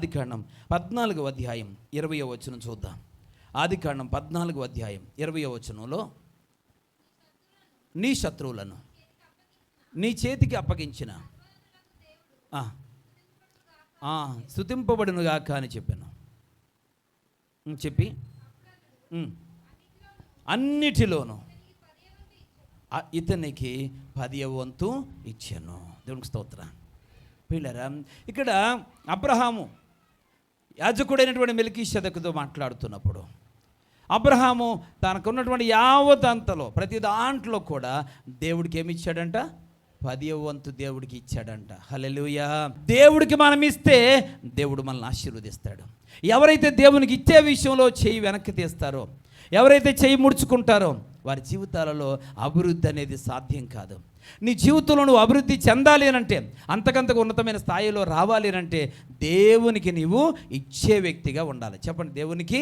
ఆదికాండం 14వ అధ్యాయం 20వ వచనం చూద్దాం. ఆదికాండం 14వ అధ్యాయం 20వ వచనంలో, నీ శత్రువులను నీ చేతికి అప్పగించిన స్తుతింపబడునుగాక అని చెప్పాను. చెప్పి అన్నిటిలోనూ ఇతనికి 10వ వంతు ఇచ్చాను. దేవునికి స్తోత్రం. పిల్లరా, ఇక్కడ అబ్రహాము యాజకుడైనటువంటి మెల్కీషెదకుతో మాట్లాడుతున్నప్పుడు అబ్రహాము తనకున్నటువంటి యావత్ అంతలో ప్రతి దాంట్లో కూడా దేవుడికి ఏమి ఇచ్చాడంట? 10వ వంతు దేవుడికి ఇచ్చాడంట. హల్లెలూయా. దేవుడికి మనం ఇస్తే దేవుడు మనల్ని ఆశీర్వదిస్తాడు. ఎవరైతే దేవునికి ఇచ్చే విషయంలో చేయి వెనక్కి తీస్తారో, ఎవరైతే చేయి ముడుచుకుంటారో వారి జీవితాలలో అభివృద్ధి అనేది సాధ్యం కాదు. నీ జీవితంలో నువ్వు అభివృద్ధి చెందాలి అనంటే, అంతకంతకు ఉన్నతమైన స్థాయిలో రావాలి అనంటే దేవునికి నీవు ఇచ్చే వ్యక్తిగా ఉండాలి. చెప్పండి, దేవునికి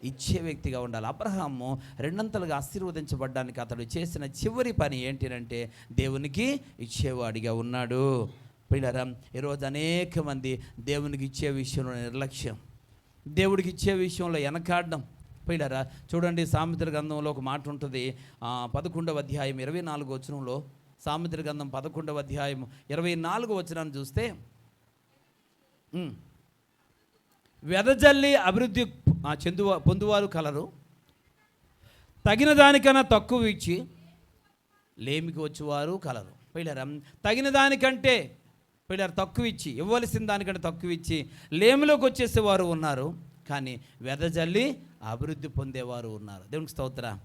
ఇచ్చే వ్యక్తిగా ఉండాలి. అబ్రహాము రెండంతలుగా ఆశీర్వదించబడ్డానికి అతడు చేసిన చివరి పని ఏంటంటే దేవునికి ఇచ్చేవాడిగా ఉన్నాడు. పిల్లరా, ఈరోజు అనేక మంది దేవునికి ఇచ్చే విషయంలో నిర్లక్ష్యం, దేవుడికి ఇచ్చే విషయంలో వెనకాడడం. పిల్లరా, చూడండి, సామెతల గ్రంథంలో ఒక మాట ఉంటుంది. 11వ అధ్యాయం 24వ వచనంలో, సామెతల గ్రంథం 11వ అధ్యాయం 24వ వచనాన్ని చూస్తే, వెదజల్లి అభివృద్ధి పొందువారు కలరు, తగిన దానికన్నా తక్కువ ఇచ్చి లేమికి వచ్చేవారు కలరు. పిల్లరా, తగిన దానికంటే పిల్లలు తక్కువ ఇచ్చి, ఇవ్వవలసిన దానికంటే తక్కువ ఇచ్చి లేమిలోకి వచ్చేసేవారు ఉన్నారు, కానీ వెదజల్లి అభివృద్ధి పొందేవారు ఉన్నారు. దేవునికి స్తోత్రం.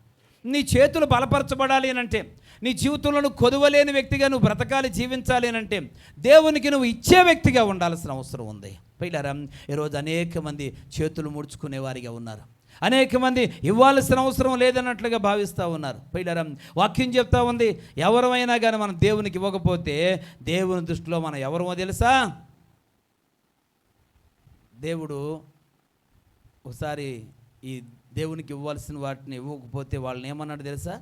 నీ చేతులు బలపరచబడాలి అనంటే, నీ జీవితంలో నువ్వు కొదవలేని వ్యక్తిగా నువ్వు బ్రతకాలి, జీవించాలి అనంటే దేవునికి నువ్వు ఇచ్చే వ్యక్తిగా ఉండాల్సిన అవసరం ఉంది. పిల్లరా, ఈరోజు అనేక మంది చేతులు ముడుచుకునే వారిగా ఉన్నారు. అనేక మంది ఇవ్వాల్సిన అవసరం లేదన్నట్లుగా భావిస్తూ ఉన్నారు. పిల్లరా, వాక్యం చెప్తా ఉంది, ఎవరమైనా కానీ మనం దేవునికి ఇవ్వకపోతే దేవుని దృష్టిలో మనం ఎవరమో తెలుసా? దేవుడు ఒకసారి ఈ దేవునికి ఇవ్వాల్సిన వాటిని ఇవ్వకపోతే వాళ్ళని ఏమన్నాడు తెలుసా?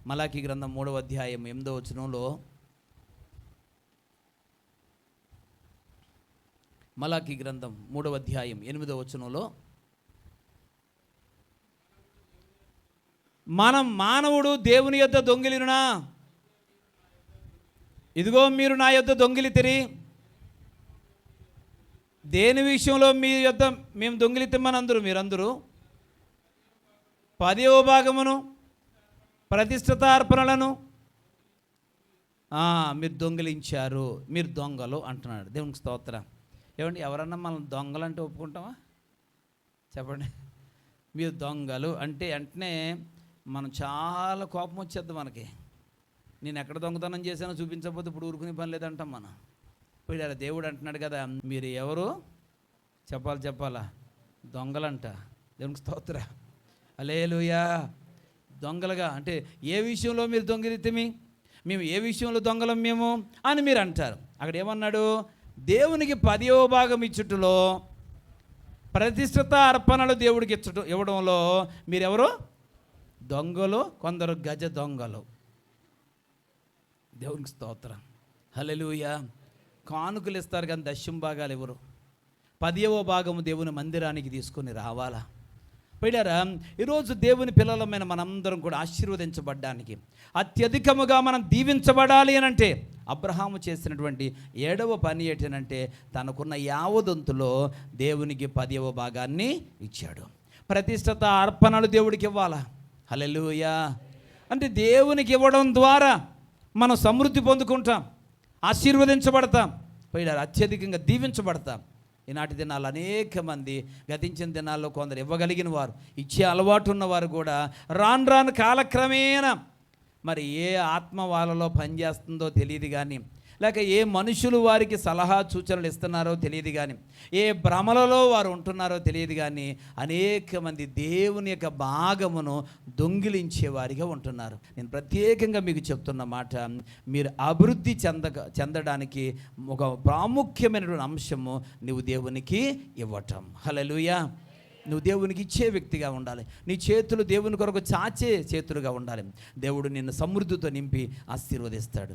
మలాకీ గ్రంథం 3వ అధ్యాయం 8వ వచనంలో, మలాకీ గ్రంథం 3వ అధ్యాయం 8వ వచనంలో, మానవుడు దేవుని యొద్ద దొంగిలినా, ఇదిగో మీరు నా యొద్ద దొంగిలితిరి. దేని విషయంలో మీ యొద్ద మేము దొంగిలితమని అందరూ మీరందరూ 10వ భాగమును ప్రతిష్ఠిత అర్పణలను మీరు దొంగిలించారు, మీరు దొంగలు అంటున్నాడు. దేవునికి స్తోత్రం. ఏమండి, ఎవరన్నా మనం దొంగలు అంటే ఒప్పుకుంటామా? చెప్పండి. మీరు దొంగలు అంటే వెంటనే మనం చాలా కోపం వచ్చేద్ది మనకి. నేను ఎక్కడ దొంగతనం చేశానో చూపించకపోతే ఇప్పుడు ఊరుకునే పని లేదంటాం మనం. ఇప్పుడు దేవుడు అంటున్నాడు కదా, మీరు ఎవరు చెప్పాలా? దొంగలంట. దేవునికి స్తోత్రం. హల్లెలూయా. దొంగలుగా అంటే ఏ విషయంలో మీరు దొంగిలితమి, మేము ఏ విషయంలో దొంగలం మేము అని మీరు అంటారు. అక్కడ ఏమన్నాడు? దేవునికి 10వ భాగం ఇచ్చుటలో, ప్రతిష్ఠిత అర్పణలు దేవుడికి ఇవ్వడంలో మీరెవరు? దొంగలు, కొందరు గజ దొంగలు. దేవునికి స్తోత్రం. హల్లెలూయా. కానుకలు ఇస్తారు కానీ దశమ భాగాలు ఎవరు? 10వ భాగము దేవుని మందిరానికి తీసుకొని రావాలా? పిల్లరా, ఈరోజు దేవుని పిల్లలమైన మనందరం కూడా ఆశీర్వదించబడ్డానికి, అత్యధికముగా మనం దీవించబడాలి అనంటే అబ్రహాము చేసినటువంటి 7వ పని ఏంటంటే తనకున్న యావదొంతులో దేవునికి 10వ భాగాన్ని ఇచ్చాడు. ప్రతిష్ఠిత అర్పణలు దేవుడికి ఇవ్వాలా? హల్లెలూయా. అంటే దేవునికి ఇవ్వడం ద్వారా మనం సమృద్ధి పొందుకుంటాం, ఆశీర్వదించబడతాం, పిల్లలు అత్యధికంగా దీవించబడతాం. ఈనాటి దినాలు అనేక మంది, గతించిన దినాల్లో కొందరు ఇవ్వగలిగిన వారు, ఇచ్చే అలవాటు ఉన్నవారు కూడా రాను కాలక్రమేణా మరి ఏ ఆత్మ వాళ్ళలో పనిచేస్తుందో తెలియదు కానీ, లేక ఏ మనుషులు వారికి సలహా సూచనలు ఇస్తున్నారో తెలియదు కానీ, ఏ భ్రమలలో వారు ఉంటున్నారో తెలియదు కానీ అనేక మంది దేవుని యొక్క భాగమును దొంగిలించేవారిగా ఉంటున్నారు. నేను ప్రత్యేకంగా మీకు చెప్తున్న మాట, మీరు అభివృద్ధి చెందడానికి ఒక ప్రాముఖ్యమైనటువంటి అంశము నువ్వు దేవునికి ఇవ్వటం. హల్లెలూయా. నువ్వు దేవునికి ఇచ్చే వ్యక్తిగా ఉండాలి. నీ చేతులు దేవుని కొరకు చాచే చేతులుగా ఉండాలి. దేవుడు నిన్ను సమృద్ధితో నింపి ఆశీర్వదిస్తాడు.